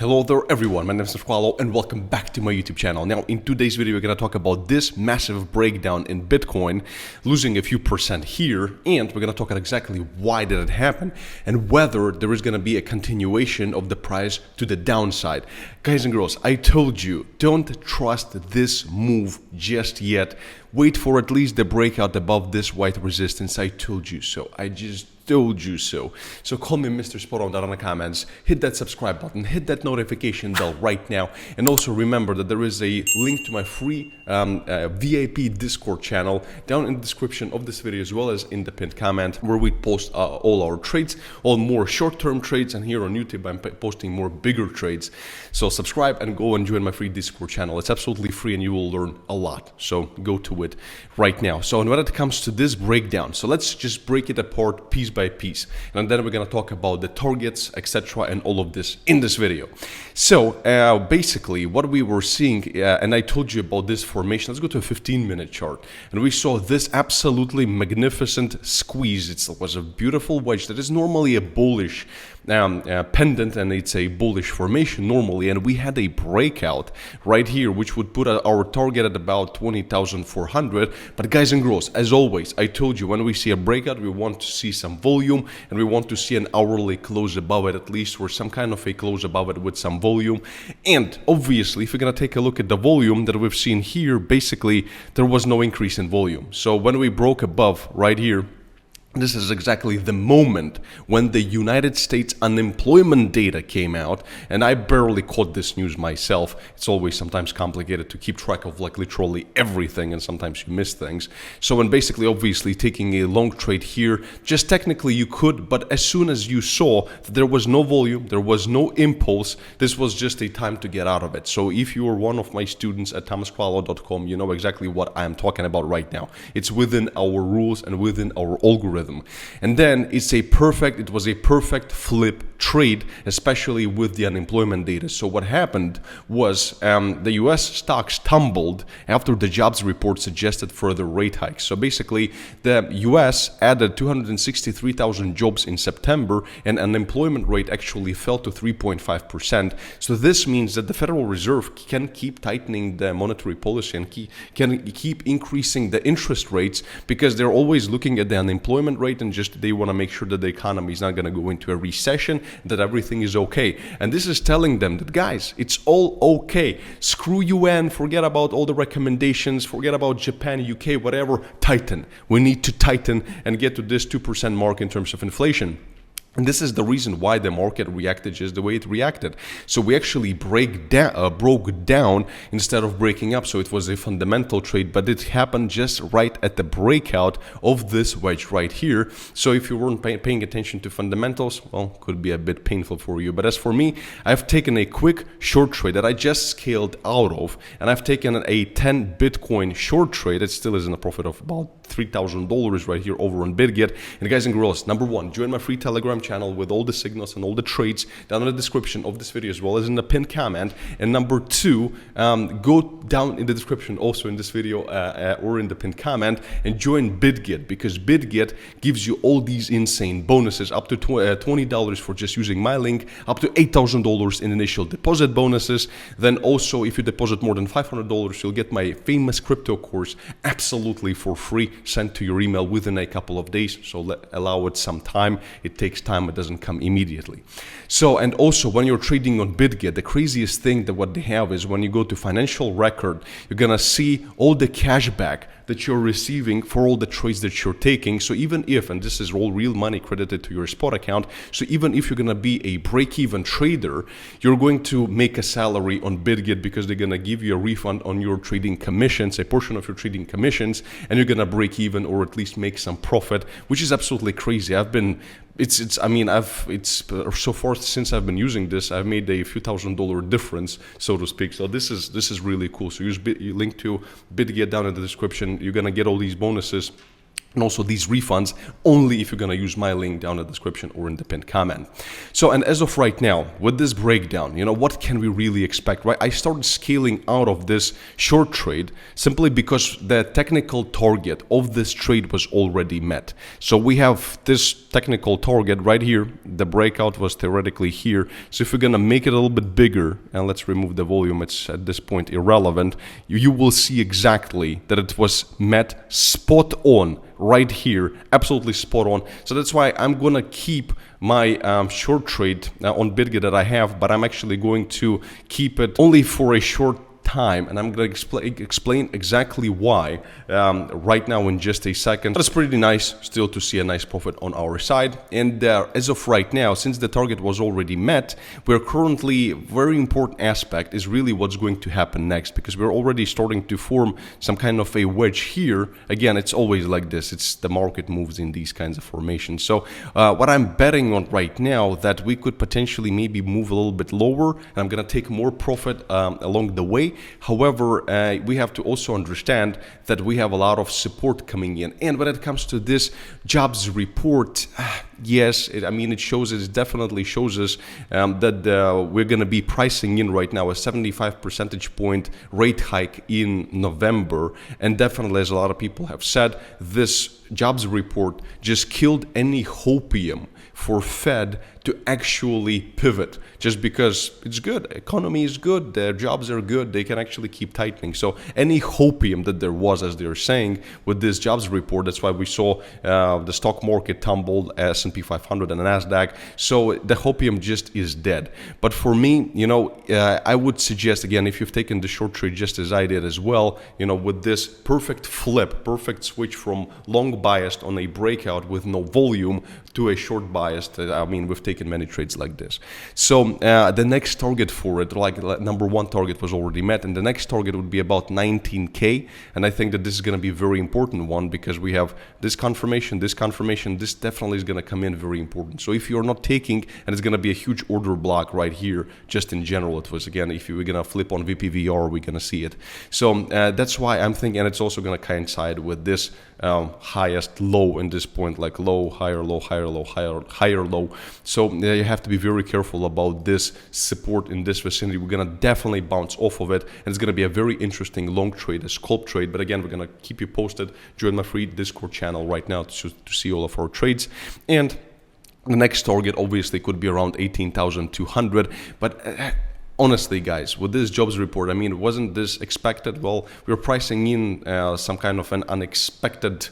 Hello there everyone, my name is Squalo and welcome back to my YouTube channel. Now in today's video we're going to talk about this massive breakdown in Bitcoin, losing a few percent here, and we're going to talk about exactly why did it happen and whether there is going to be a continuation of the price to the downside. Guys and girls, I told you, don't trust this move just yet. Wait for at least the breakout above this white resistance. I told you so. I just told you so. So call me Mr. Spot on that in the comments, hit that subscribe button, hit that notification bell right now, and also remember that there is a link to my free VIP Discord channel down in the description of this video as well as in the pinned comment, where we post all our trades, all more short-term trades, and here on YouTube I'm posting more bigger trades. So subscribe and go and join my free Discord channel. It's absolutely free and you will learn a lot. So go to it right now. So when it comes to this breakdown, so let's just break it apart piece by piece, and then we're going to talk about the targets, etc., and all of this in this video. So basically what we were seeing, and I told you about this formation. Let's go to a 15-minute chart, and we saw this absolutely magnificent squeeze. It was a beautiful wedge that is normally a bullish pendant, and it's a bullish formation normally, and we had a breakout right here which would put our target at about 20,400. But guys and girls, as always, I told you, when we see a breakout we want to see some volume, and we want to see an hourly close above it, at least, or some kind of a close above it with some volume. And obviously if you're gonna take a look at the volume that we've seen here, basically there was no increase in volume. So when we broke above right here, this is exactly the moment when the United States unemployment data came out, and I barely caught this news myself. It's always sometimes complicated to keep track of like literally everything, and sometimes you miss things. So when basically obviously taking a long trade here, just technically you could, but as soon as you saw that there was no volume, there was no impulse, this was just a time to get out of it. So if you are one of my students at thomasqualo.com, you know exactly what I'm talking about right now. It's within our rules and within our algorithm. And then it was a perfect flip trade, especially with the unemployment data. So what happened was the US stocks tumbled after the jobs report suggested further rate hikes. So basically the US added 263,000 jobs in September, and unemployment rate actually fell to 3.5%. So this means that the Federal Reserve can keep tightening the monetary policy and can keep increasing the interest rates, because they're always looking at the unemployment rate and just they want to make sure that the economy is not going to go into a recession, that everything is okay. And this is telling them that, guys, it's all okay. Screw UN, forget about all the recommendations, forget about Japan, UK, whatever, tighten. We need to tighten and get to this 2% mark in terms of inflation. And this is the reason why the market reacted just the way it reacted. So we actually broke down instead of breaking up. So it was a fundamental trade, but it happened just right at the breakout of this wedge right here. So if you weren't paying attention to fundamentals, well, could be a bit painful for you. But as for me, I've taken a quick short trade that I just scaled out of, and I've taken a 10 Bitcoin short trade. It still is in a profit of about $3,000 right here over on BitGet. And guys and girls, number one, join my free Telegram channel with all the signals and all the trades down in the description of this video as well as in the pinned comment. And number two, go down in the description also in this video or in the pinned comment and join BitGet, because BitGet gives you all these insane bonuses, up to $20 for just using my link, up to $8,000 in initial deposit bonuses. Then also if you deposit more than $500, you'll get my famous crypto course absolutely for free, sent to your email within a couple of days. So allow it some time. It takes time, it doesn't come immediately. So, and also when you're trading on BitGet, the craziest thing that what they have is when you go to financial record, you're gonna see all the cash back that you're receiving for all the trades that you're taking. So even if, and this is all real money credited to your spot account, so even if you're gonna be a break-even trader, you're going to make a salary on BitGet, because they're gonna give you a refund on your trading commissions, a portion of your trading commissions, and you're gonna break even or at least make some profit, which is absolutely crazy. So far since I've been using this, I've made a few $1,000 difference, so to speak. So this is really cool. So use link to BitGet down in the description. You're gonna get all these bonuses And also these refunds only if you're going to use my link down in the description or in the pinned comment. So, and as of right now, with this breakdown, what can we really expect, right? I started scaling out of this short trade simply because the technical target of this trade was already met. So we have this technical target right here. The breakout was theoretically here. So if we're going to make it a little bit bigger, and let's remove the volume, it's at this point irrelevant, you will see exactly that it was met spot on right here, absolutely spot on. So that's why I'm gonna keep my short trade on BitGet that I have, but I'm actually going to keep it only for a short time, and I'm going to explain exactly why right now in just a second. But it's pretty nice still to see a nice profit on our side. And as of right now, since the target was already met, we're currently, very important aspect is really what's going to happen next, because we're already starting to form some kind of a wedge here. Again, it's always like this. It's the market moves in these kinds of formations. So what I'm betting on right now, that we could potentially maybe move a little bit lower, and I'm going to take more profit along the way. However, we have to also understand that we have a lot of support coming in. And when it comes to this jobs report, yes, it definitely shows us that we're going to be pricing in right now a 75 percentage point rate hike in November. And definitely, as a lot of people have said, this jobs report just killed any hopium for Fed to actually pivot, just because it's good, economy is good, their jobs are good, they can actually keep tightening. So any hopium that there was, as they're saying, with this jobs report, that's why we saw the stock market tumbled, S&P 500 and NASDAQ. So the hopium just is dead. But for me, I would suggest, again, if you've taken the short trade just as I did as well, with this perfect flip, perfect switch from long biased on a breakout with no volume to a short biased, we've taken many trades like this. So the next target for it, like number one target was already met, and the next target would be about 19K. And I think that this is going to be a very important one, because we have this confirmation, this definitely is going to come in very important. So if you're not taking, and it's going to be a huge order block right here, just in general, it was, again, if you were going to flip on VPVR, we're going to see it. So that's why I'm thinking, and it's also going to coincide with this highest low in this point, like low, higher, low, higher, low, higher, low. So you have to be very careful about this support in this vicinity. We're going to definitely bounce off of it, and it's going to be a very interesting long trade, a scalp trade. But again, we're going to keep you posted. Join my free Discord channel right now to see all of our trades. And the next target obviously could be around 18,200, but honestly, guys, with this jobs report, wasn't this expected? Well, we're pricing in some kind of an unexpected,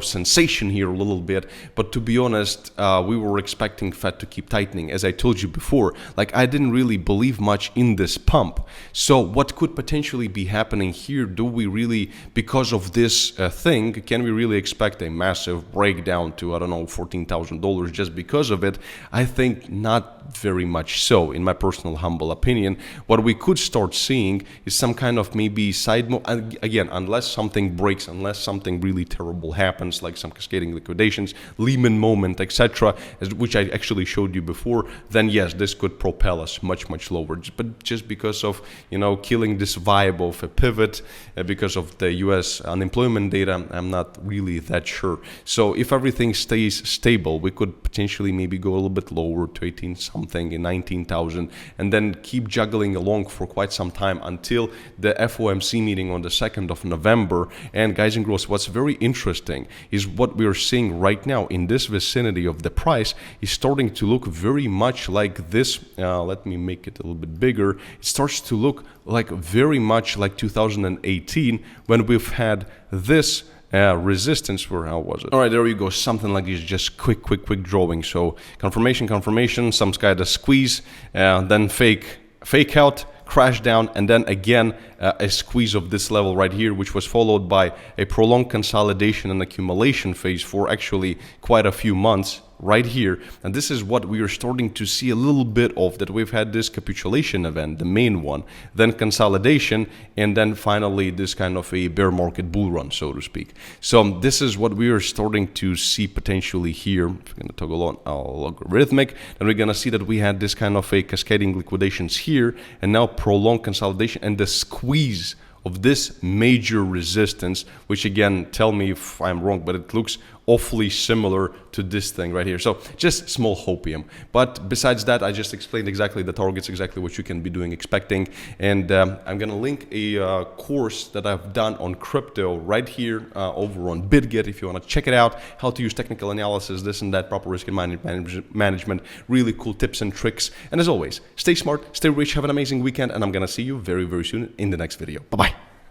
sensation here a little bit. But to be honest, we were expecting Fed to keep tightening. As I told you before, I didn't really believe much in this pump. So what could potentially be happening here? Do we really, because of this thing, can we really expect a massive breakdown to, I don't know, $14,000 just because of it? I think not very much so, in my personal humble opinion. What we could start seeing is some kind of maybe side move, again, unless something breaks, unless something really terrible happens, like some cascading liquidations, Lehman moment, etc., which I actually showed you before, then yes, this could propel us much, much lower. But just because of, killing this vibe of a pivot, because of the US unemployment data, I'm not really that sure. So if everything stays stable, we could potentially maybe go a little bit lower to 18 something in 19,000, and then keep juggling along for quite some time until the FOMC meeting on the 2nd of November. And guys and girls, what's very interesting is what we're seeing right now in this vicinity of the price is starting to look very much like this. Let me make it a little bit bigger. It starts to look like very much like 2018 when we've had this resistance. Where, how was it? All right, there we go. Something like this, just quick drawing. So confirmation, some kind of squeeze, then fake out, crash down, and then again a squeeze of this level right here, which was followed by a prolonged consolidation and accumulation phase for actually quite a few months right here. And this is what we are starting to see a little bit of, that we've had this capitulation event, the main one, then consolidation, and then finally this kind of a bear market bull run, so to speak. So this is what we are starting to see potentially here. If we're going to toggle on our logarithmic, then we're going to see that we had this kind of a cascading liquidations here, and now prolonged consolidation and the squeeze of this major resistance, which again, tell me if I'm wrong, but it looks awfully similar to this thing right here. So just small hopium. But besides that, I just explained exactly the targets, exactly what you can be doing, expecting. And I'm going to link a course that I've done on crypto right here over on BitGet if you want to check it out, how to use technical analysis, this and that, proper risk and management, really cool tips and tricks. And as always, stay smart, stay rich, have an amazing weekend, and I'm going to see you very, very soon in the next video. Bye-bye.